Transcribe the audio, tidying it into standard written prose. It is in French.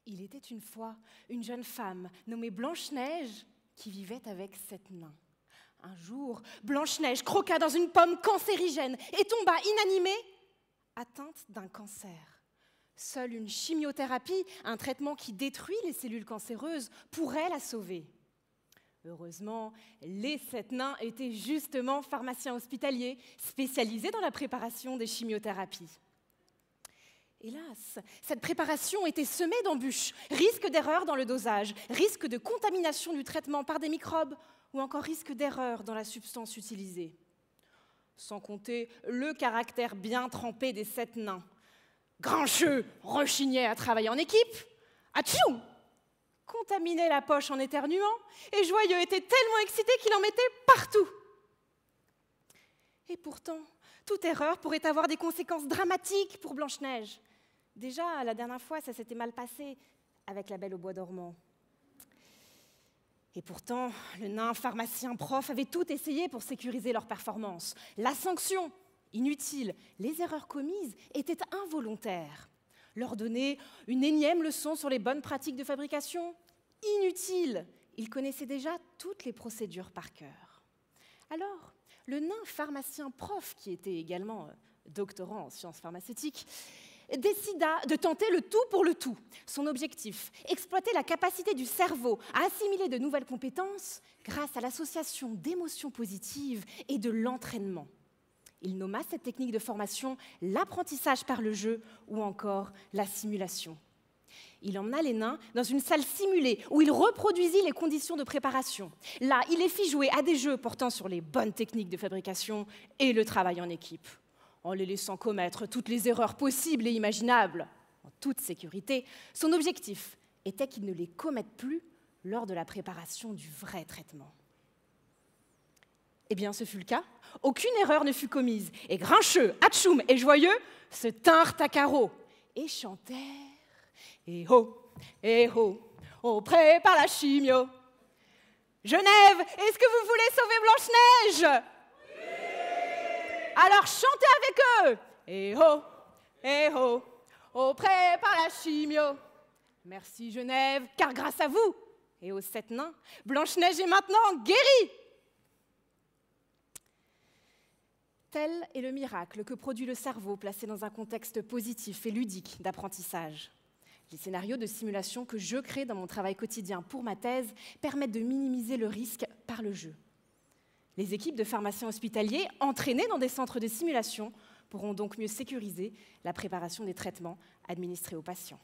Il était une fois une jeune femme nommée Blanche-Neige qui vivait avec 7 nains. Un jour, Blanche-Neige croqua dans une pomme cancérigène et tomba inanimée, atteinte d'un cancer. Seule une chimiothérapie, un traitement qui détruit les cellules cancéreuses, pourrait la sauver. Heureusement, les 7 nains étaient justement pharmaciens hospitaliers spécialisés dans la préparation des chimiothérapies. Hélas, cette préparation était semée d'embûches, risque d'erreur dans le dosage, risque de contamination du traitement par des microbes ou encore risque d'erreur dans la substance utilisée. Sans compter le caractère bien trempé des 7 nains. Grincheux rechignait à travailler en équipe, atchoum, contaminait la poche en éternuant, et Joyeux était tellement excité qu'il en mettait partout. Et pourtant, toute erreur pourrait avoir des conséquences dramatiques pour Blanche-Neige. Déjà, la dernière fois, ça s'était mal passé avec la Belle au bois dormant. Et pourtant, le nain pharmacien prof avait tout essayé pour sécuriser leur performance. La sanction, inutile, les erreurs commises étaient involontaires. Leur donner une énième leçon sur les bonnes pratiques de fabrication, inutile. Ils connaissaient déjà toutes les procédures par cœur. Alors, le nain pharmacien prof, qui était également doctorant en sciences pharmaceutiques, décida de tenter le tout pour le tout. Son objectif, exploiter la capacité du cerveau à assimiler de nouvelles compétences grâce à l'association d'émotions positives et de l'entraînement. Il nomma cette technique de formation l'apprentissage par le jeu ou encore la simulation. Il emmena les nains dans une salle simulée où il reproduisit les conditions de préparation. Là, il les fit jouer à des jeux portant sur les bonnes techniques de fabrication et le travail en équipe. En les laissant commettre toutes les erreurs possibles et imaginables, en toute sécurité, son objectif était qu'ils ne les commettent plus lors de la préparation du vrai traitement. Eh bien, ce fut le cas. Aucune erreur ne fut commise, et Grincheux, atchoum et Joyeux se tinrent à carreau et chantèrent « Eh oh, on prépare la chimio. Genève, est-ce que vous voulez sauver Blanche-Neige ? Alors chantez avec eux. Eh oh, on prépare la chimio. Merci Genève, car grâce à vous et aux 7 nains, Blanche-Neige est maintenant guérie. Tel est le miracle que produit le cerveau placé dans un contexte positif et ludique d'apprentissage. Les scénarios de simulation que je crée dans mon travail quotidien pour ma thèse permettent de minimiser le risque par le jeu. Les équipes de pharmaciens hospitaliers entraînées dans des centres de simulation pourront donc mieux sécuriser la préparation des traitements administrés aux patients.